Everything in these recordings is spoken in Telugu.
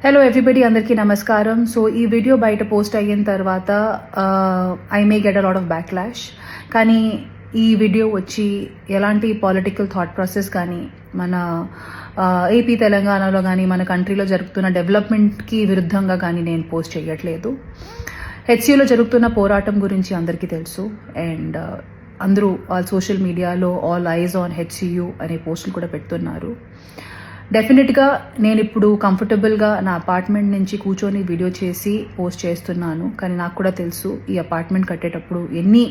హలో ఎవ్రీబడి, అందరికీ నమస్కారం. సో ఈ వీడియో బయట పోస్ట్ అయిన తర్వాత I may get a lot of backlash. కానీ ఈ వీడియో వచ్చి ఎలాంటి పొలిటికల్ థాట్ ప్రాసెస్ కానీ మన ఏపీ తెలంగాణలో కానీ మన కంట్రీలో జరుగుతున్న డెవలప్మెంట్కి విరుద్ధంగా కానీ నేను పోస్ట్ చేయట్లేదు. హెచ్సియూలో జరుగుతున్న పోరాటం గురించి అందరికీ తెలుసు. అండ్ అందరూ సోషల్ మీడియాలో ఆల్ ఐజ్ ఆన్ హెచ్సియూ అనే పోస్టులు కూడా పెడుతున్నారు. డెఫినెట్గా నేను ఇప్పుడు కంఫర్టబుల్గా నా అపార్ట్మెంట్ నుంచి కూర్చొని వీడియో చేసి పోస్ట్ చేస్తున్నాను. కానీ నాకు కూడా తెలుసు ఈ అపార్ట్మెంట్ కట్టేటప్పుడు ఎన్ని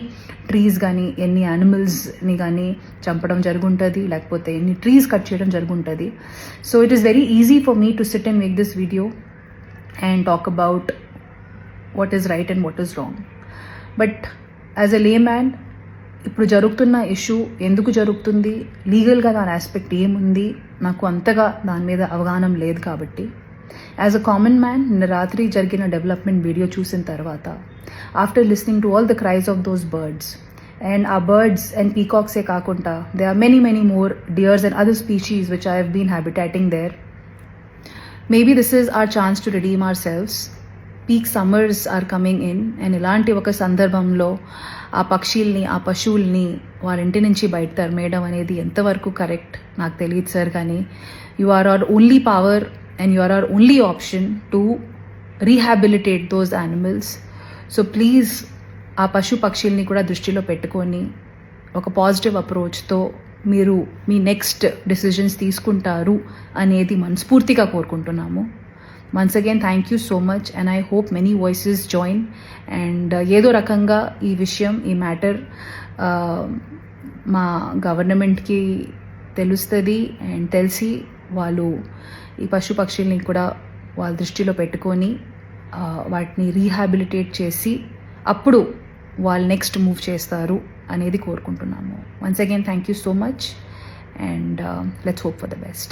ట్రీస్ కానీ ఎన్ని యానిమల్స్ని కానీ చంపడం జరుగుంటుంది, లేకపోతే ఎన్ని ట్రీస్ కట్ చేయడం జరుగుంటుంది. So it is very easy for me to sit and make this video and talk about what is right and what is wrong. But as a layman ఇప్పుడు జరుగుతున్న ఇష్యూ ఎందుకు జరుగుతుంది, లీగల్గా దాని ఆస్పెక్ట్ ఏముంది, నాకు అంతగా దాని మీద అవగాహన లేదు. కాబట్టి యాజ్ అ కామన్ మ్యాన్ నిన్న రాత్రి జరిగిన డెవలప్మెంట్ వీడియో చూసిన తర్వాత after listening to all the cries of those birds and ఆ బర్డ్స్ అండ్ పీకాక్సే కాకుండా they are many more deers and other species which I have been habitating there. Maybe this is our chance to redeem our selves. Peak summers are coming in and ఇలాంటి ఒక సందర్భంలో ఆ పక్షుల్ని ఆ పశువుల్ని వాళ్ళ ఇంటి నుంచి బయట తరిమేయడం అనేది ఎంతవరకు కరెక్ట్ నాకు తెలియదు సార్. కానీ you are our only power and you are our only option to rehabilitate those animals. So please ఆ పక్షుల్ని కూడా దృష్టిలో పెట్టుకొని ఒక పాజిటివ్ అప్రోచ్తో మీరు మీ నెక్స్ట్ డెసిజన్స్ తీసుకుంటారు అనేది మనస్ఫూర్తిగా కోరుకుంటున్నాము. Once again, thank you so much and I hope many voices join and ఏదో రకంగా ఈ విషయం ఈ మ్యాటర్ మా గవర్నమెంట్కి తెలుస్తుంది అండ్ తెలిసి వాళ్ళు ఈ పక్షుల్ని కూడా వాళ్ళ దృష్టిలో పెట్టుకొని వాటిని రీహాబిలిటేట్ చేసి అప్పుడు వాళ్ళు నెక్స్ట్ మూవ్ చేస్తారు అనేది కోరుకుంటున్నాము. Once again, thank you so much and let's hope for the best.